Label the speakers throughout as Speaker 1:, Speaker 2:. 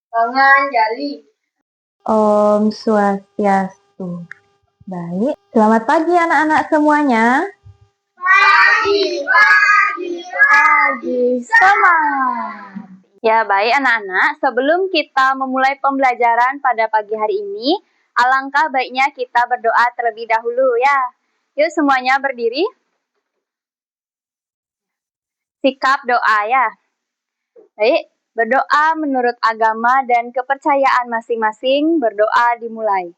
Speaker 1: Tangan jali.
Speaker 2: Om Swastiastu. Baik, selamat pagi anak-anak semuanya.
Speaker 1: Pagi.
Speaker 2: Semangat. Ya, baik anak-anak, sebelum kita memulai pembelajaran pada pagi hari ini, alangkah baiknya kita berdoa terlebih dahulu ya. Yuk semuanya berdiri. Sikap doa ya. Baik, berdoa menurut agama dan kepercayaan masing-masing, berdoa dimulai.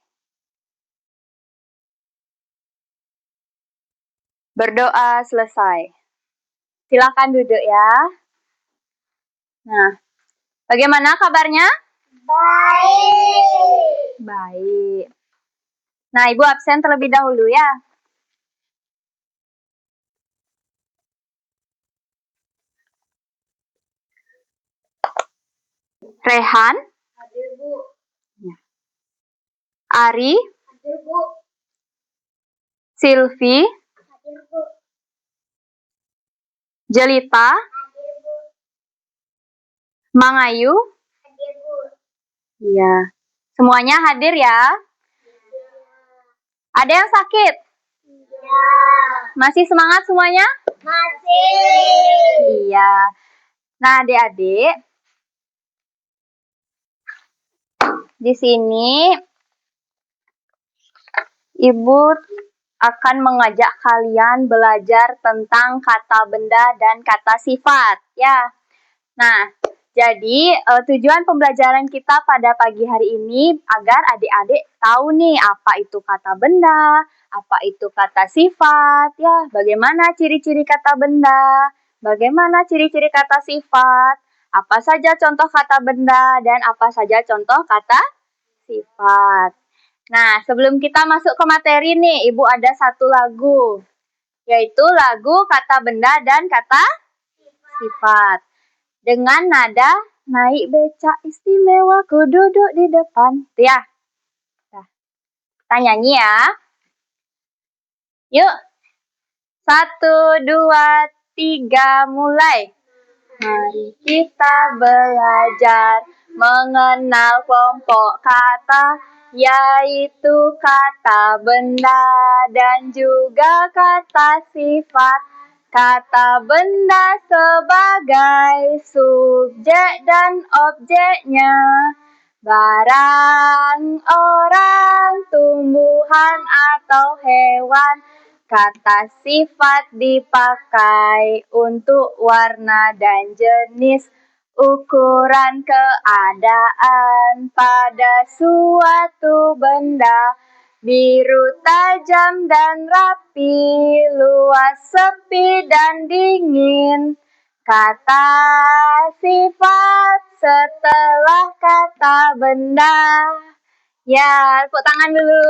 Speaker 2: Berdoa selesai. Silakan duduk ya. Nah, bagaimana kabarnya? Baik. Nah, Ibu absen terlebih dahulu ya. Rehan.
Speaker 1: Hadir, Bu.
Speaker 2: Ari.
Speaker 1: Hadir, Bu.
Speaker 2: Silvi.
Speaker 1: Hadir, Bu.
Speaker 2: Jelita.
Speaker 1: Hadir, Bu.
Speaker 2: Mangayu.
Speaker 1: Hadir, Bu.
Speaker 2: Iya. Semuanya hadir ya. Ada yang sakit?
Speaker 1: Ya.
Speaker 2: Masih semangat semuanya?
Speaker 1: Masih.
Speaker 2: Iya. Nah, adik-adik, di sini Ibu akan mengajak kalian belajar tentang kata benda dan kata sifat, ya. Nah, jadi tujuan pembelajaran kita pada pagi hari ini agar adik-adik tahu nih apa itu kata benda, apa itu kata sifat, ya. Bagaimana ciri-ciri kata benda, bagaimana ciri-ciri kata sifat, apa saja contoh kata benda dan apa saja contoh kata sifat. Nah, sebelum kita masuk ke materi nih, Ibu ada satu lagu, yaitu lagu kata benda dan kata sifat. Dengan nada naik becak istimewa, ku duduk di depan. Tuh ya. Nah, kita nyanyi ya. Yuk. 1, 2, 3, mulai. Mari kita belajar mengenal kelompok kata, yaitu kata benda dan juga kata sifat. Kata benda sebagai subjek dan objeknya, barang, orang, tumbuhan, atau hewan. Kata sifat dipakai untuk warna dan jenis, ukuran keadaan pada suatu benda. Biru, tajam, dan rapi, luas, sepi, dan dingin. Kata sifat setelah kata benda. Ya, tepuk tangan dulu.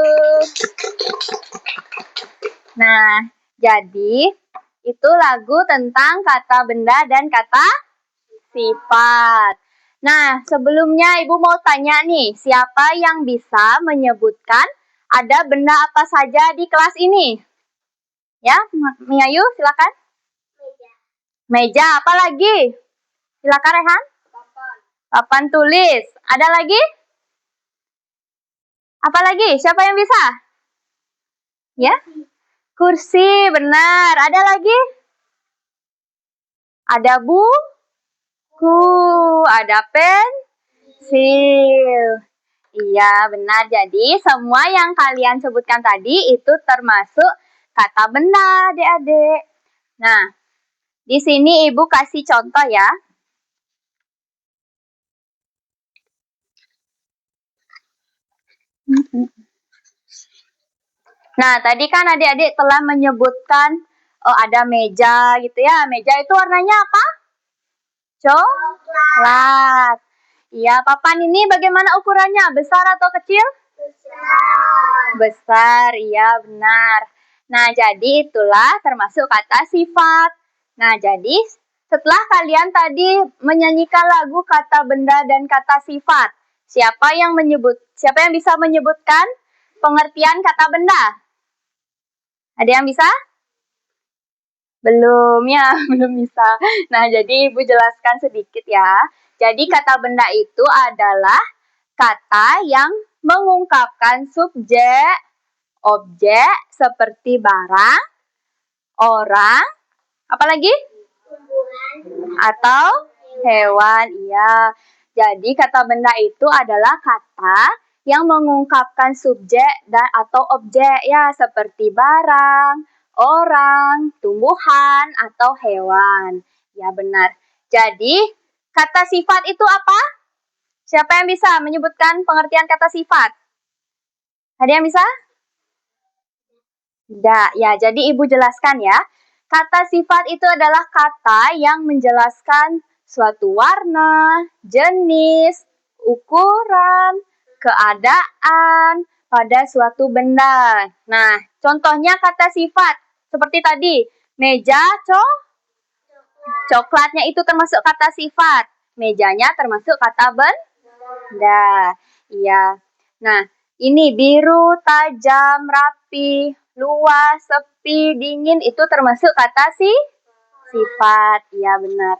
Speaker 2: Nah, jadi itu lagu tentang kata benda dan kata sifat. Nah, sebelumnya Ibu mau tanya nih, siapa yang bisa menyebutkan ada benda apa saja di kelas ini? Ya, Miayu, silakan. Meja, apa lagi? Silakan Rehan. Papan tulis. Ada lagi? Apa lagi? Siapa yang bisa? Ya? Kursi, benar. Ada lagi? Ada buku, ada pensil. Iya, benar. Jadi, semua yang kalian sebutkan tadi itu termasuk kata benda, adik-adik. Nah, di sini Ibu kasih contoh ya. Nah, tadi kan adik-adik telah menyebutkan ada meja gitu ya. Meja itu warnanya apa? Coklat. Iya, papan ini bagaimana ukurannya? Besar atau kecil? Besar, iya benar. Nah, jadi itulah termasuk kata sifat. Nah, jadi setelah kalian tadi menyanyikan lagu kata benda dan kata sifat, siapa yang bisa menyebutkan pengertian kata benda? Ada yang bisa? Belum ya, belum bisa. Nah, jadi Ibu jelaskan sedikit ya. Jadi kata benda itu adalah kata yang mengungkapkan subjek, objek seperti barang, orang, apalagi? Atau hewan. Iya. Jadi kata benda itu adalah kata yang mengungkapkan subjek dan atau objek ya, seperti barang, orang, tumbuhan, atau hewan. Ya benar. Jadi kata sifat itu apa? Siapa yang bisa menyebutkan pengertian kata sifat? Ada yang bisa? Tidak. Ya, jadi Ibu jelaskan ya. Kata sifat itu adalah kata yang menjelaskan suatu warna, jenis, ukuran, keadaan pada suatu benda. Nah, contohnya kata sifat seperti tadi, meja, coklatnya itu termasuk kata sifat. Mejanya termasuk kata benda. Iya. Nah, ini biru, tajam, rapi, luas, sepi, dingin itu termasuk kata sifat. Iya benar.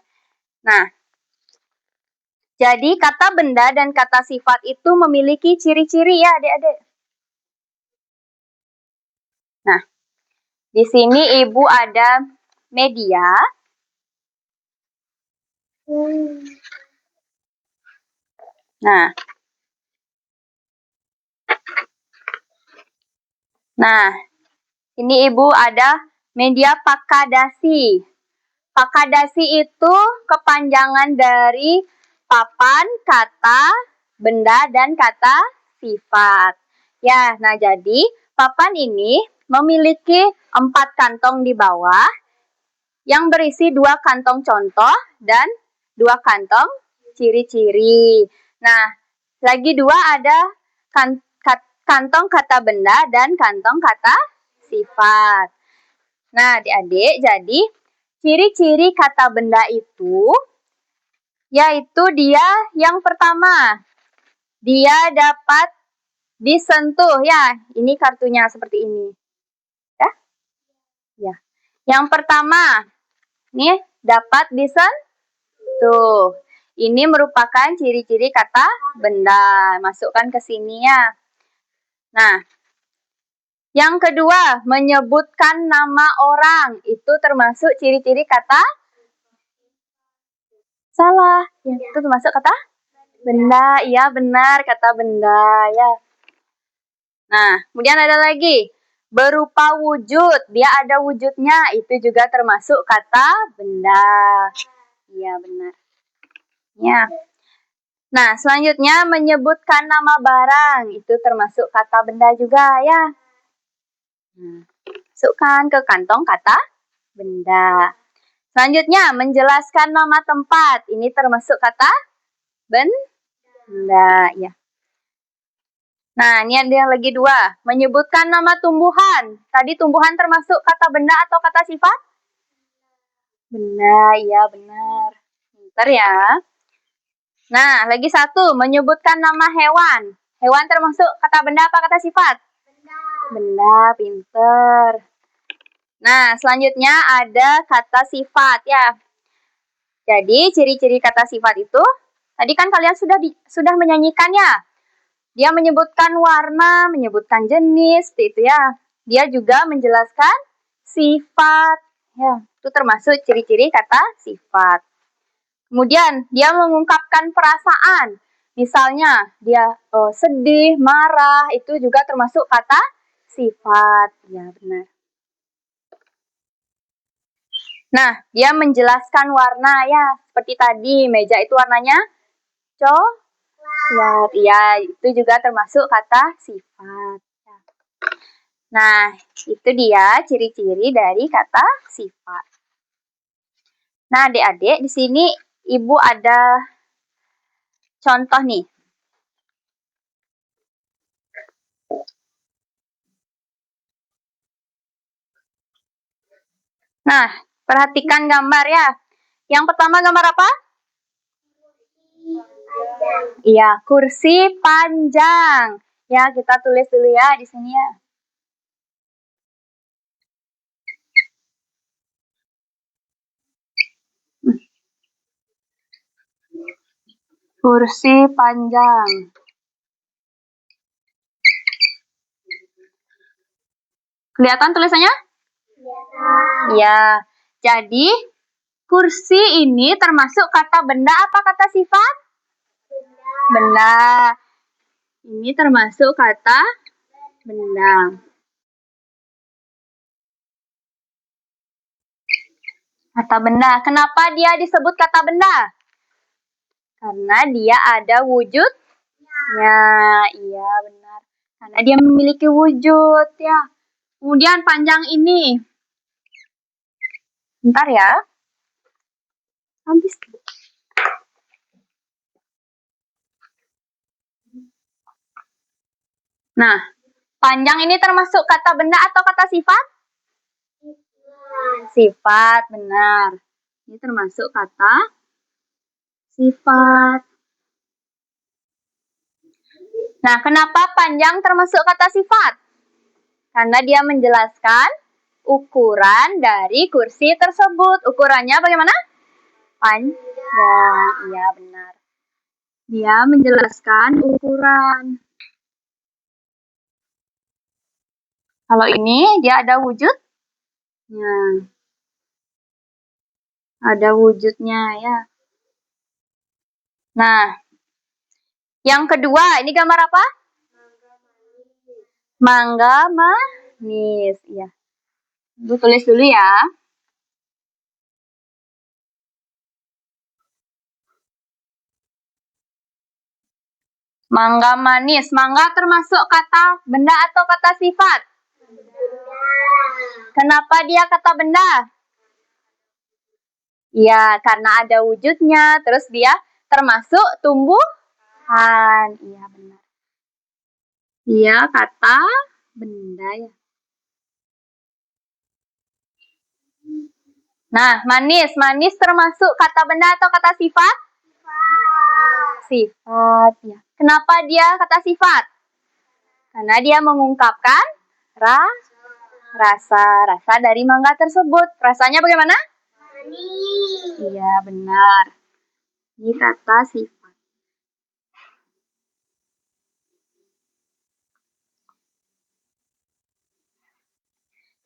Speaker 2: Nah, jadi kata benda dan kata sifat itu memiliki ciri-ciri ya adik-adik. Nah, di sini Ibu ada media. Nah, ini Ibu ada media pakadasi. Pakadasi itu kepanjangan dari papan, kata, benda, dan kata sifat. Ya, nah jadi papan ini memiliki 4 kantong di bawah yang berisi 2 kantong contoh dan 2 kantong ciri-ciri. Nah, lagi 2 ada kantong kata benda dan kantong kata sifat. Nah, adik-adik, jadi ciri-ciri kata benda itu yaitu dia yang pertama, dia dapat disentuh ya. Ini kartunya seperti ini. Ya? Ya. Yang pertama, nih dapat disentuh. Ini merupakan ciri-ciri kata benda. Masukkan ke sini ya. Nah, yang kedua, menyebutkan nama orang. Itu termasuk ciri-ciri kata salah. Ya, itu termasuk kata benda. Iya, benar kata benda ya. Nah, kemudian ada lagi berupa wujud. Dia ada wujudnya. Itu juga termasuk kata benda. Iya, benar. Ya. Nah, selanjutnya menyebutkan nama barang. Itu termasuk kata benda juga ya. Nah, masukkan ke kantong kata benda. Selanjutnya, menjelaskan nama tempat. Ini termasuk kata benda. Ya. Nah, ini ada yang lagi 2. Menyebutkan nama tumbuhan. Tadi tumbuhan termasuk kata benda atau kata sifat? Benda, iya benar. Pintar ya. Nah, lagi 1. Menyebutkan nama hewan. Hewan termasuk kata benda apa kata sifat? Benda, pintar. Nah, selanjutnya ada kata sifat ya. Jadi, ciri-ciri kata sifat itu, tadi kan kalian sudah menyanyikan ya. Dia menyebutkan warna, menyebutkan jenis, itu ya. Dia juga menjelaskan sifat. Ya, itu termasuk ciri-ciri kata sifat. Kemudian, dia mengungkapkan perasaan. Misalnya, dia sedih, marah, itu juga termasuk kata sifat. Ya, benar. Nah, dia menjelaskan warna ya. Seperti tadi, meja itu warnanya coklat. Ya, itu juga termasuk kata sifat. Nah, itu dia ciri-ciri dari kata sifat. Nah, adik-adik, di sini Ibu ada contoh nih. Nah, perhatikan gambar ya. Yang pertama gambar apa? Iya, kursi panjang. Ya, kita tulis dulu ya di sini ya. Kursi panjang. Kelihatan tulisannya? Ya. Jadi, kursi ini termasuk kata benda apa kata sifat? Benda. Ini termasuk kata benda. Kata benda. Kenapa dia disebut kata benda? Karena dia ada wujudnya. Iya, benar. Karena dia memiliki wujud, ya. Kemudian panjang ini. Bentar ya. Habis. Nah, panjang ini termasuk kata benda atau kata sifat? Sifat, benar. Ini termasuk kata sifat. Nah, kenapa panjang termasuk kata sifat? Karena dia menjelaskan ukuran dari kursi tersebut. Ukurannya bagaimana? Panjang. Iya, benar. Dia menjelaskan ukuran. Kalau ini dia ada wujudnya. Ada wujudnya, ya. Nah, yang kedua, ini gambar apa? Mangga manis. Ya. Tulis dulu ya. Mangga manis. Mangga termasuk kata benda atau kata sifat? Kenapa dia kata benda? Ya, karena ada wujudnya. Terus dia termasuk tumbuhan. Iya, benar. Dia kata benda, ya. Nah, manis. Manis termasuk kata benda atau kata sifat? Sifat, ya. Kenapa dia kata sifat? Karena dia mengungkapkan rasa dari mangga tersebut. Rasanya bagaimana?
Speaker 1: Manis.
Speaker 2: Iya, benar. Ini kata sifat.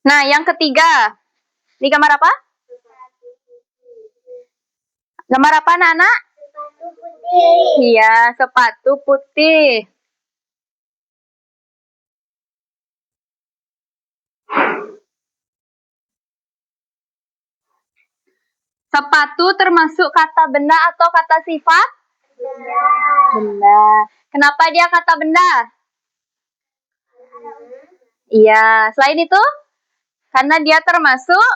Speaker 2: Nah, yang ketiga. Ini gambar apa? Gambar apa, anak-anak?
Speaker 1: Sepatu putih.
Speaker 2: Iya, sepatu putih. Sepatu termasuk kata benda atau kata sifat? Benda. Kenapa dia kata benda? Iya, selain itu? Karena dia termasuk?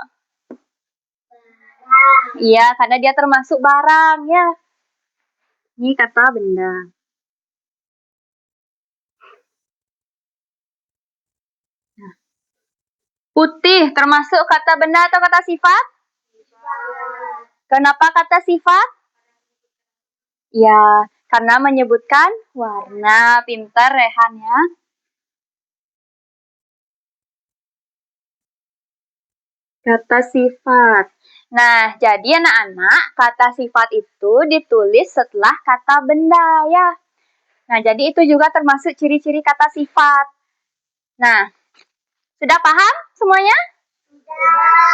Speaker 2: Iya, karena dia termasuk barang, ya. Ini kata benda. Nah. Putih termasuk kata benda atau kata sifat? Kenapa kata sifat? Ya, karena menyebutkan warna. Pintar, Rehan, ya. Kata sifat. Nah, jadi anak-anak, kata sifat itu ditulis setelah kata benda, ya. Nah, jadi itu juga termasuk ciri-ciri kata sifat. Nah, sudah paham semuanya?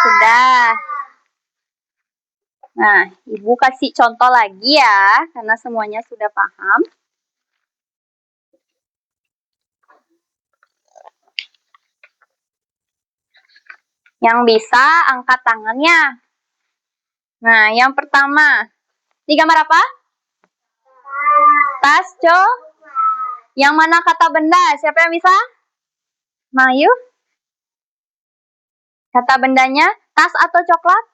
Speaker 2: Sudah. Nah, Ibu kasih contoh lagi ya, karena semuanya sudah paham. Yang bisa angkat tangannya. Nah, yang pertama. Ini gambar apa? Tas, Yang mana kata benda? Siapa yang bisa? Mayu? Kata bendanya tas atau coklat?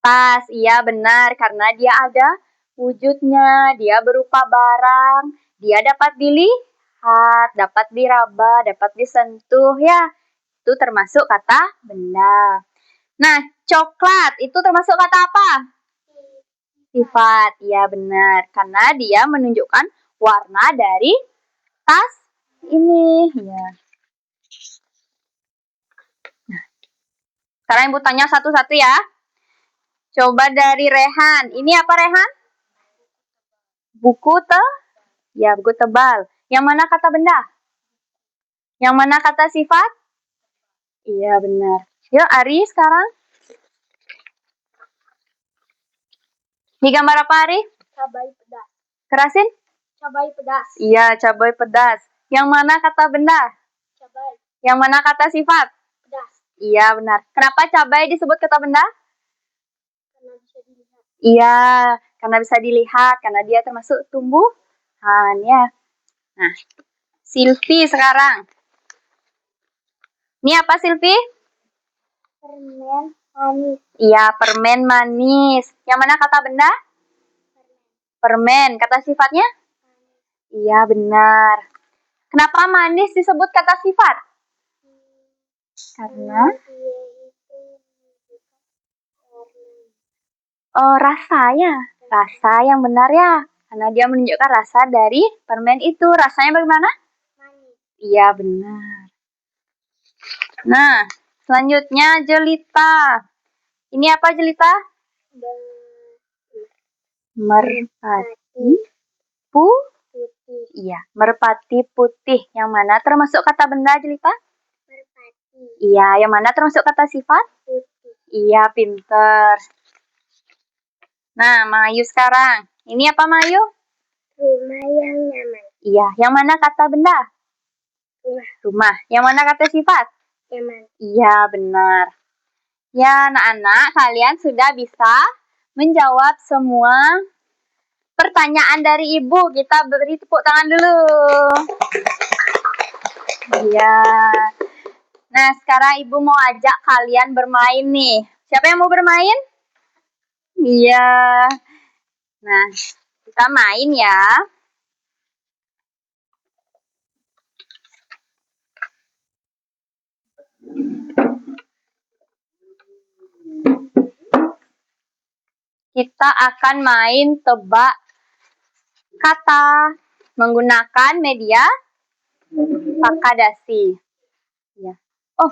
Speaker 2: Tas, iya benar. Karena dia ada wujudnya. Dia berupa barang. Dia dapat dilihat, dapat diraba, dapat disentuh, ya. Itu termasuk kata benda. Nah, coklat itu termasuk kata apa? Sifat, iya benar. Karena dia menunjukkan warna dari tas ini. Ya. Nah, sekarang Ibu tanya satu-satu ya. Coba dari Rehan. Ini apa, Rehan? Buku ya, buku tebal. Yang mana kata benda? Yang mana kata sifat? Iya, benar. Yuk, Ari sekarang. Ini gambar apa, Ari?
Speaker 1: Cabai pedas.
Speaker 2: Kerasin?
Speaker 1: Cabai pedas.
Speaker 2: Iya, cabai pedas. Yang mana kata benda?
Speaker 1: Cabai
Speaker 2: Yang mana kata sifat?
Speaker 1: pedas.
Speaker 2: Iya, benar. Kenapa cabai disebut kata benda?
Speaker 1: Karena bisa dilihat.
Speaker 2: Iya, karena bisa dilihat, karena dia termasuk tumbuhan, ya. Nah, Silvi sekarang. Ini apa, Silvi?
Speaker 1: Permen manis.
Speaker 2: Iya, permen manis. Yang mana kata benda? Permen. Kata sifatnya? Iya, benar. Kenapa manis disebut kata sifat? Karena rasanya. Rasa yang benar ya. Karena dia menunjukkan rasa dari permen itu. Rasanya bagaimana?
Speaker 1: Manis.
Speaker 2: Iya, benar. Nah, selanjutnya jelita. Ini apa jelita? Merpati
Speaker 1: Putih.
Speaker 2: Iya, merpati putih. Yang mana termasuk kata benda jelita?
Speaker 1: Merpati.
Speaker 2: Iya, yang mana termasuk kata sifat?
Speaker 1: Putih.
Speaker 2: Iya, pinter. Nah, Mayu sekarang. Ini apa, Mayu?
Speaker 1: Rumah yang nyaman.
Speaker 2: Iya, yang mana kata benda? Rumah. Yang mana kata sifat?
Speaker 1: Nyaman.
Speaker 2: Iya, benar. Ya, anak-anak, kalian sudah bisa menjawab semua pertanyaan dari Ibu. Kita beri tepuk tangan dulu. Iya. Nah, sekarang Ibu mau ajak kalian bermain nih. Siapa yang mau bermain? Iya. Nah, kita main ya. Kita akan main tebak kata menggunakan media Pakadasi. Ya. Oh,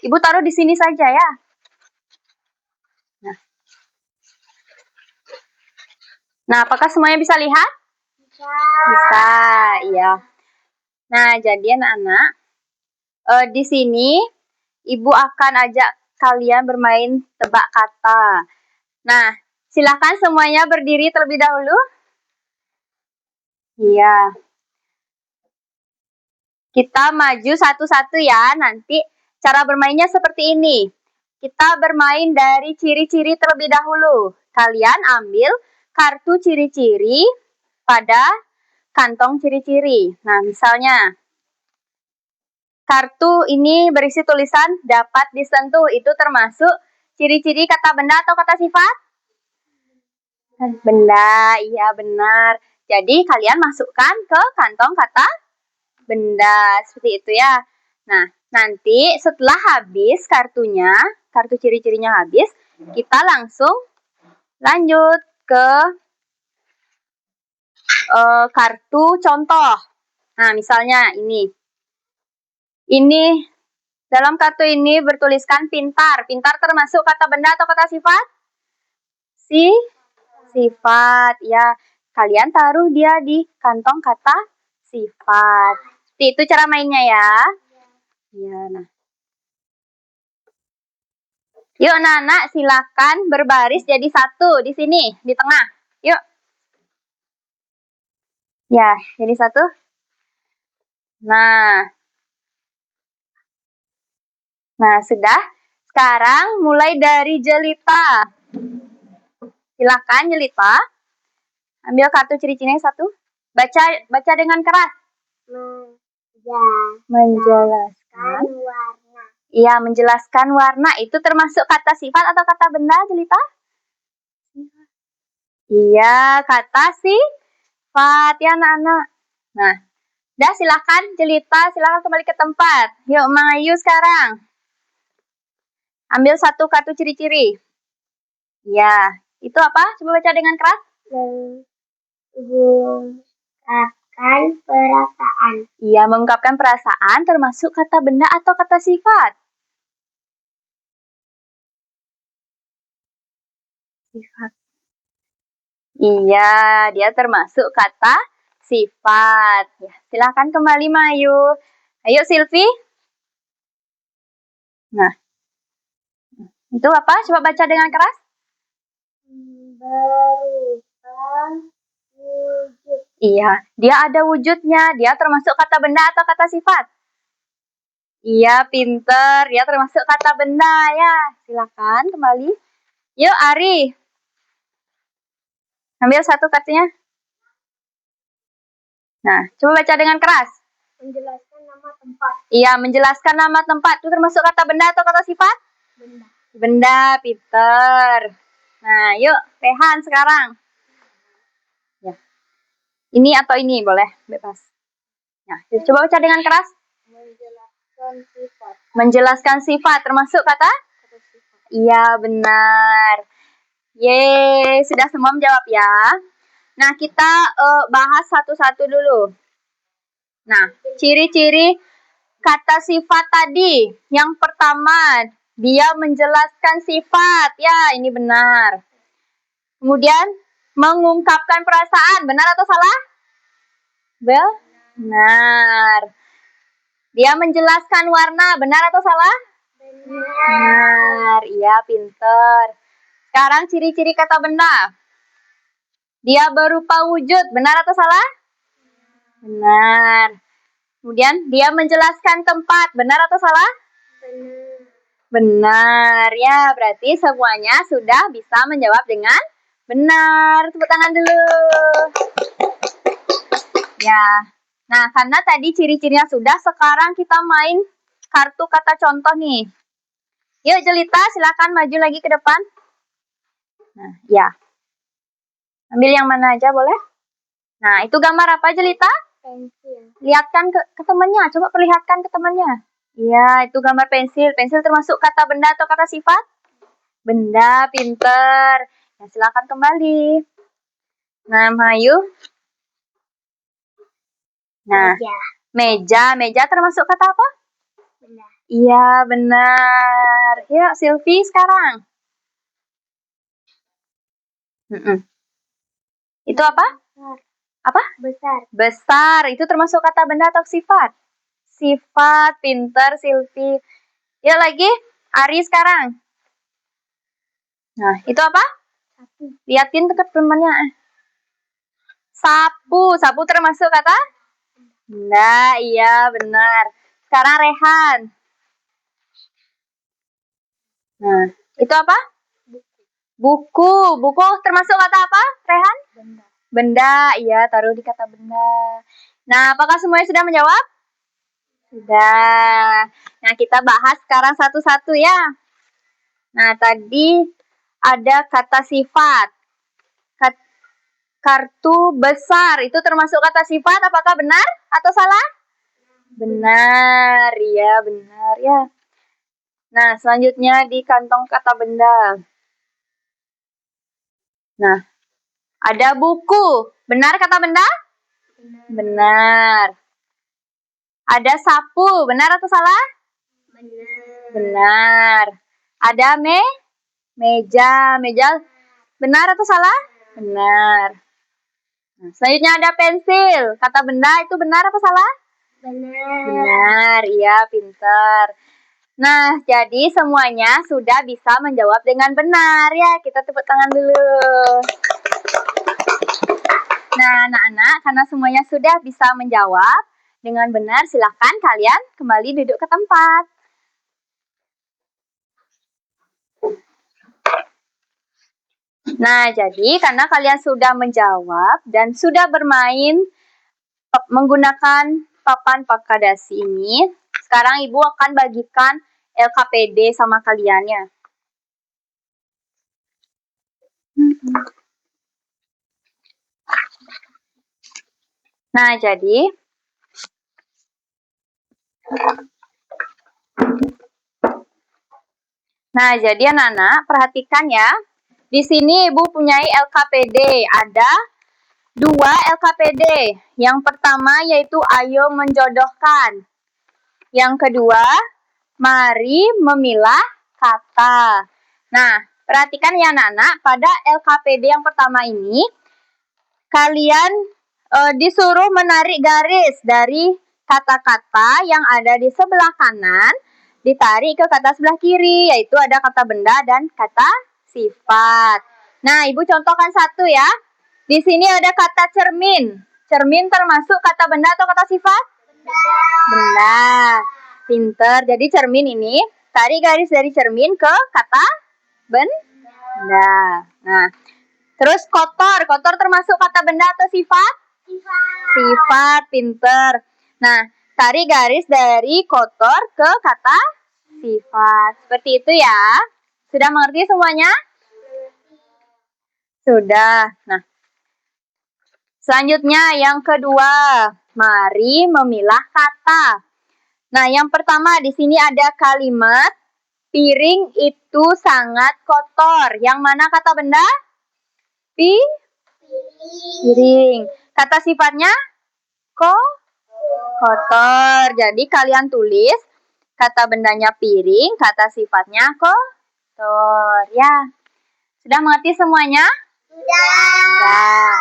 Speaker 2: Ibu taruh di sini saja ya. Nah, apakah semuanya bisa lihat?
Speaker 1: Bisa.
Speaker 2: Bisa, iya. Nah, jadi anak-anak, di sini Ibu akan ajak kalian bermain tebak kata. Nah, silakan semuanya berdiri terlebih dahulu. Iya. Kita maju satu-satu ya. Nanti cara bermainnya seperti ini. Kita bermain dari ciri-ciri terlebih dahulu. Kalian ambil kartu ciri-ciri pada kantong ciri-ciri. Nah, misalnya kartu ini berisi tulisan dapat disentuh. Itu termasuk ciri-ciri kata benda atau kata sifat? Benda, iya benar. Jadi kalian masukkan ke kantong kata benda. Seperti itu ya. Nah, nanti setelah habis kartunya, kartu ciri-cirinya habis, kita langsung lanjut ke kartu contoh. Nah, misalnya ini. Ini dalam kartu ini bertuliskan pintar. Pintar termasuk kata benda atau kata sifat? Sifat. Ya, kalian taruh dia di kantong kata sifat. Itu cara mainnya ya. Ya, nah. Yuk, anak-anak silakan berbaris jadi satu di sini, di tengah. Yuk. Ya, jadi satu. Nah, sudah. Sekarang mulai dari jelita. Silakan jelita. Ambil kartu ciri-cirinya satu. Baca dengan keras. Menjelaskan
Speaker 1: warna.
Speaker 2: Iya, menjelaskan warna. Itu termasuk kata sifat atau kata benda, jelita? Iya, kata sifat ya anak-anak. Nah, dah silakan jelita, silakan kembali ke tempat. Yuk, Mayu sekarang. Ambil satu kartu ciri-ciri. Ya, itu apa? Coba baca dengan keras.
Speaker 1: Mengungkapkan perasaan.
Speaker 2: Iya, mengungkapkan perasaan termasuk kata benda atau kata sifat? Sifat. Iya, dia termasuk kata sifat. Ya, silakan kembali Mayu. Ayo Silvi. Nah, itu apa? Coba baca dengan keras.
Speaker 1: Berupa wujud.
Speaker 2: Iya, dia ada wujudnya. Dia termasuk kata benda atau kata sifat? Iya, pinter. Dia termasuk kata benda ya. Silakan kembali. Yuk, Ari. Ambil satu kartunya. Nah, coba baca dengan keras.
Speaker 1: Menjelaskan nama tempat.
Speaker 2: Iya, menjelaskan nama tempat. Itu termasuk kata benda atau kata sifat?
Speaker 1: Benda.
Speaker 2: Benda, pinter. Nah, yuk, Rehan sekarang. Ya. Ini atau ini, boleh, bebas. Nah, coba baca dengan keras.
Speaker 1: Menjelaskan sifat.
Speaker 2: Menjelaskan sifat, termasuk kata?
Speaker 1: Sifat.
Speaker 2: Iya, benar. Yeay, sudah semua menjawab ya. Nah, kita bahas satu-satu dulu. Nah, ciri-ciri kata sifat tadi. Yang pertama, dia menjelaskan sifat. Ya, ini benar. Kemudian, mengungkapkan perasaan. Benar atau salah? Benar. Dia menjelaskan warna. Benar atau salah? Benar. Iya, pinter. Sekarang ciri-ciri kata benda. Dia berupa wujud. Benar atau salah? Benar. Kemudian, dia menjelaskan tempat. Benar atau salah?
Speaker 1: Benar.
Speaker 2: Benar. Ya, berarti semuanya sudah bisa menjawab dengan benar. Tepuk tangan dulu. Ya. Nah, karena tadi ciri-cirinya sudah, sekarang kita main kartu kata contoh nih. Yuk, Jelita, silakan maju lagi ke depan. Nah, ya. Ambil yang mana aja, boleh? Nah, itu gambar apa, Jelita?
Speaker 1: Pensil.
Speaker 2: Lihatkan ke temannya. Coba perlihatkan ke temannya. Iya, itu gambar pensil. Pensil termasuk kata benda atau kata sifat? Benda, pinter. Ya, silakan kembali. Nah, Mayu. Nah,
Speaker 1: Meja.
Speaker 2: meja termasuk kata apa?
Speaker 1: Benda.
Speaker 2: Iya, benar. Yuk, Silvi sekarang. Itu apa?
Speaker 1: Besar.
Speaker 2: Apa?
Speaker 1: Besar.
Speaker 2: Besar. Itu termasuk kata benda atau sifat? Sifat, pinter, Silvi. Ya, lagi. Ari sekarang. Nah, itu apa?
Speaker 1: Sapu.
Speaker 2: Liatin ke temannya. Sapu. Sapu termasuk kata? Benda. Iya, benar. Sekarang Rehan. Nah, itu apa? Buku. Buku termasuk kata apa, Rehan?
Speaker 1: Benda.
Speaker 2: Benda. Iya, taruh di kata benda. Nah, apakah semuanya sudah menjawab? Sudah. Nah, kita bahas sekarang satu-satu ya. Nah, tadi ada kata sifat. Kartu besar. Itu termasuk kata sifat. Apakah benar atau salah? Benar. Iya, benar ya. Nah, selanjutnya di kantong kata benda. Nah, ada buku. Benar kata benda? Benar. Ada sapu. Benar atau salah?
Speaker 1: Benar.
Speaker 2: Benar. Ada meja. Meja benar atau salah? Benar. Nah, selanjutnya ada pensil. Kata benda itu benar atau salah?
Speaker 1: Benar.
Speaker 2: Benar. Iya, pintar. Nah, jadi semuanya sudah bisa menjawab dengan benar ya. Kita tepuk tangan dulu. Nah, anak-anak, karena semuanya sudah bisa menjawab dengan benar, silakan kalian kembali duduk ke tempat. Nah, jadi karena kalian sudah menjawab dan sudah bermain menggunakan papan pakadasi ini, sekarang Ibu akan bagikan LKPD sama kalian ya. Nah, jadi anak-anak perhatikan ya. Di sini Ibu punyai LKPD. Ada 2 LKPD. Yang pertama yaitu ayo menjodohkan. Yang kedua, mari memilah kata. Nah, perhatikan ya anak-anak, pada LKPD yang pertama ini, kalian disuruh menarik garis dari kata-kata yang ada di sebelah kanan, ditarik ke kata sebelah kiri, yaitu ada kata benda dan kata sifat. Nah, Ibu contohkan satu ya. Di sini ada kata cermin. Cermin termasuk kata benda atau kata sifat? Benda. Pinter. Jadi cermin ini, tarik garis dari cermin ke kata benda. Nah, terus kotor. Kotor termasuk kata benda atau sifat? Sifat. Pinter. Nah, tarik garis dari kotor ke kata sifat. Seperti itu ya. Sudah mengerti semuanya? Sudah. Nah, selanjutnya yang kedua. Mari memilah kata. Nah, yang pertama di sini ada kalimat piring itu sangat kotor. Yang mana kata benda? Piring. Kata sifatnya? Kotor. Jadi kalian tulis kata bendanya piring, kata sifatnya kotor. Ya. Sudah mengerti semuanya? Sudah.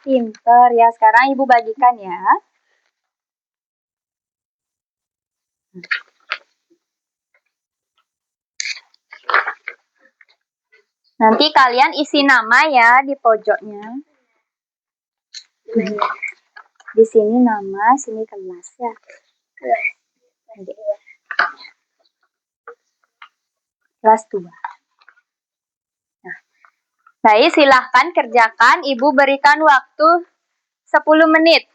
Speaker 2: Pinter ya. Sekarang Ibu bagikan ya. Nanti kalian isi nama ya di pojoknya. Di sini nama, sini kelas ya. Kelas 2. Nah, baik, silahkan kerjakan. Ibu berikan waktu 10 menit.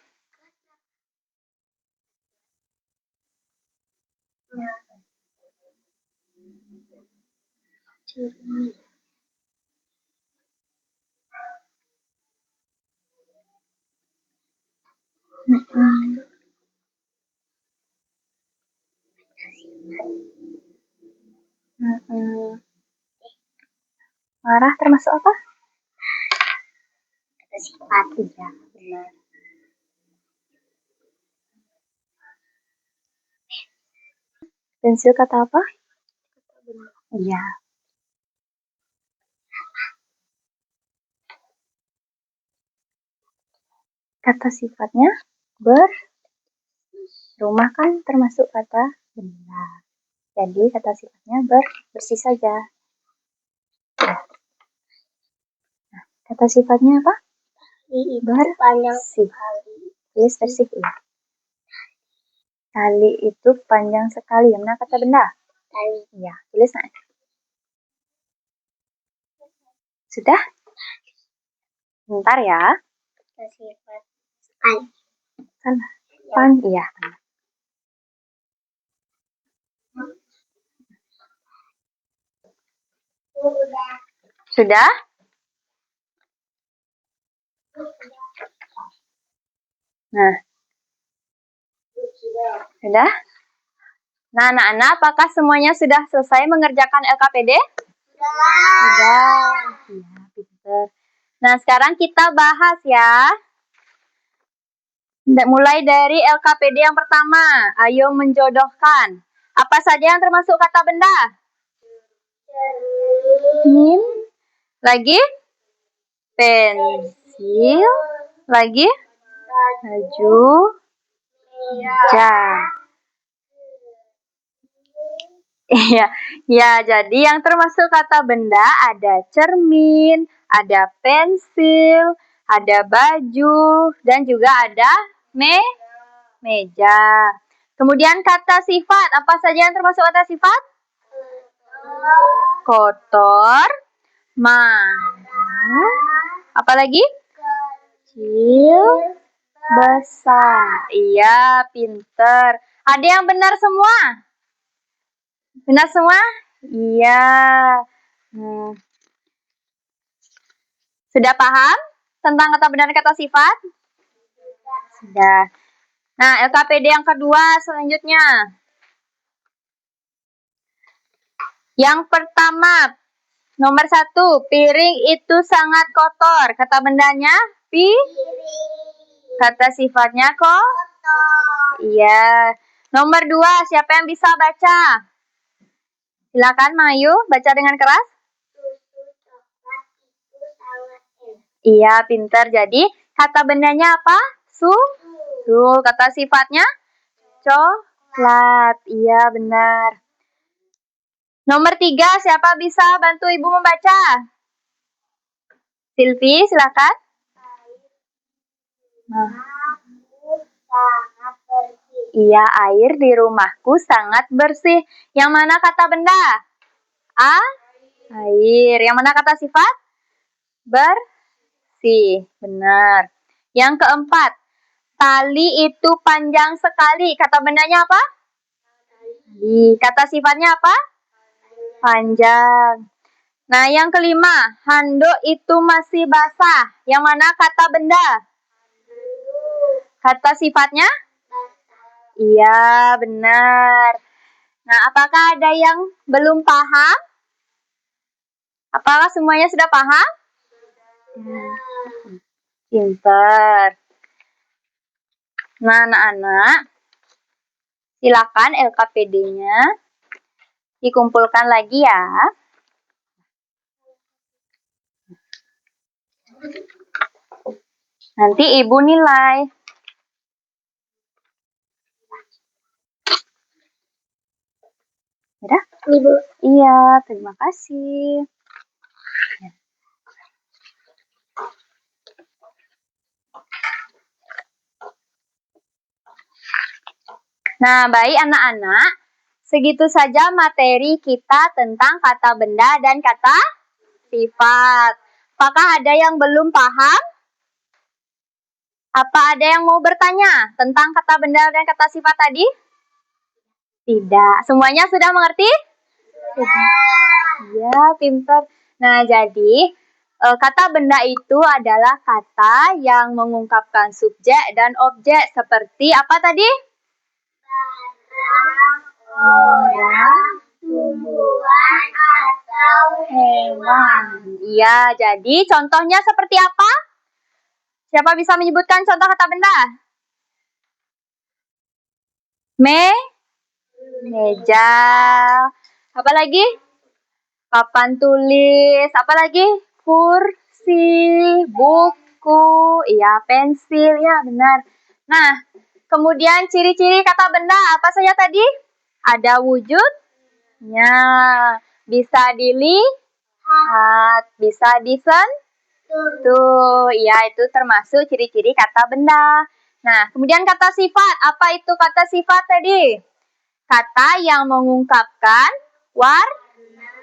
Speaker 2: Marah termasuk apa? Kata sifat. Ya, benar. Pensil kata apa? Iya. Kata sifatnya rumah kan termasuk kata benda. Jadi kata sifatnya bersih saja. Nah, kata sifatnya apa? Bersih. Tulis bersih ya. Kali itu panjang sekali. Yang mana kata benda? Kali. Ya, tulis nah. Sudah? Bentar ya.
Speaker 1: Kata sifat kali.
Speaker 2: Salah. Pan, iya. Sudah? Nah. Sudah? Nah, anak-anak, apakah semuanya sudah selesai mengerjakan LKPD? Sudah. Ya, pinter. Nah, sekarang kita bahas ya. Mulai dari LKPD yang pertama. Ayo menjodohkan. Apa saja yang termasuk kata benda? Cermin. Lagi? Pensil. Lagi? Baju. Meja. Iya, ya. Jadi yang termasuk kata benda ada cermin, ada pensil, ada baju, dan juga ada meja. Kemudian kata sifat, apa saja yang termasuk kata sifat? Kotor, apalagi? Kecil, besar. Iya, pinter. Ada yang benar semua? Benar semua? Iya. Sudah paham tentang kata benda dan kata sifat? Sudah. Nah, LKPD yang kedua selanjutnya. Yang pertama, nomor 1, piring itu sangat kotor. Kata bendanya piring. Kata sifatnya kotor. Iya. Nomor 2, siapa yang bisa baca? Silakan Mayu, baca dengan keras. Iya, pintar. Jadi, Kata bendanya apa? Susu. Kata sifatnya? Coklat. Iya, benar. Nomor 3, siapa bisa bantu Ibu membaca? Silvi, silakan. Nah.
Speaker 1: Sangat bersih.
Speaker 2: Iya, air di rumahku sangat bersih. Yang mana kata benda? Air. Yang mana kata sifat? Bersih. Benar. Yang keempat, tali itu panjang sekali. Kata bendanya apa? Kata sifatnya apa? Panjang. Nah, yang kelima, handuk itu masih basah. Yang mana kata benda? Kata sifatnya? Iya, benar. Nah, apakah ada yang belum paham? Apakah semuanya sudah paham? Pinter. Nah, anak-anak, silakan LKPD-nya dikumpulkan lagi ya. Nanti Ibu nilai. Udah?
Speaker 1: Ibu.
Speaker 2: Iya, terima kasih. Nah, baik anak-anak, segitu saja materi kita tentang kata benda dan kata sifat. Apakah ada yang belum paham? Apa ada yang mau bertanya tentang kata benda dan kata sifat tadi? Tidak. Semuanya sudah mengerti? Ya, pintar. Nah, jadi kata benda itu adalah kata yang mengungkapkan subjek dan objek seperti apa tadi?
Speaker 1: Orang, tumbuhan, atau hewan.
Speaker 2: Iya, jadi contohnya seperti apa? Siapa bisa menyebutkan contoh kata benda? Meja. Apa lagi? Papan tulis. Apa lagi? Kursi, buku, iya, pensil, ya benar. Nah, kemudian ciri-ciri kata benda apa saja tadi? Ada wujudnya, bisa dilihat, bisa disentuh. Iya, itu termasuk ciri-ciri kata benda. Nah, kemudian kata sifat. Apa itu kata sifat tadi? Kata yang mengungkapkan warna,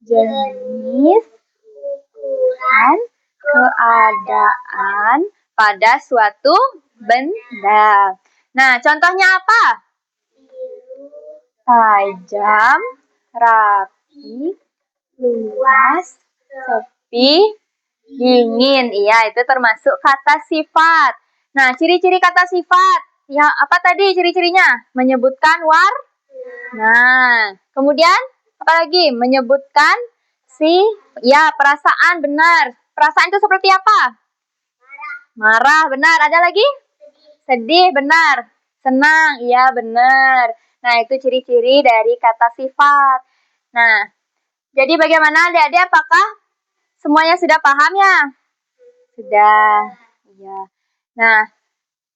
Speaker 2: jenis, ukuran, keadaan pada suatu benda. Nah, contohnya apa? Tajam, rapi, luas, sepi, dingin. Iya, itu termasuk kata sifat. Nah, ciri-ciri kata sifat. Ya, apa tadi ciri-cirinya? Menyebutkan Nah, kemudian apa lagi? Menyebutkan ya, perasaan, benar. Perasaan itu seperti apa? Marah, benar. Ada lagi? Sedih, benar. Senang, iya benar. Nah, itu ciri-ciri dari kata sifat. Nah, jadi bagaimana adik-adik? Apakah semuanya sudah paham ya? Sudah. Iya. Nah,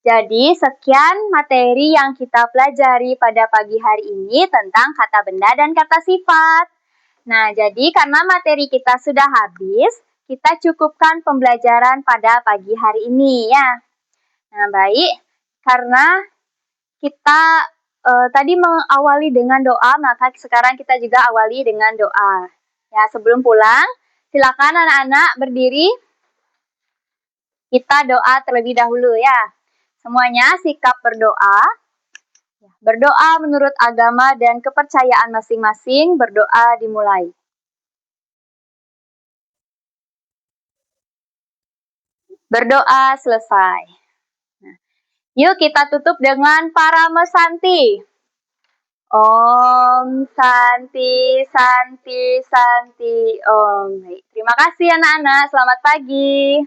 Speaker 2: jadi sekian materi yang kita pelajari pada pagi hari ini tentang kata benda dan kata sifat. Nah, jadi karena materi kita sudah habis, kita cukupkan pembelajaran pada pagi hari ini ya. Nah, baik. Karena kita tadi mengawali dengan doa, maka sekarang kita juga awali dengan doa. Ya, sebelum pulang, silakan anak-anak berdiri. Kita doa terlebih dahulu ya. Semuanya sikap berdoa. Berdoa menurut agama dan kepercayaan masing-masing, berdoa dimulai. Berdoa selesai. Nah, yuk kita tutup dengan Parama Santi. Om Santi, Santi, Santi, Om. Terima kasih anak-anak, selamat pagi.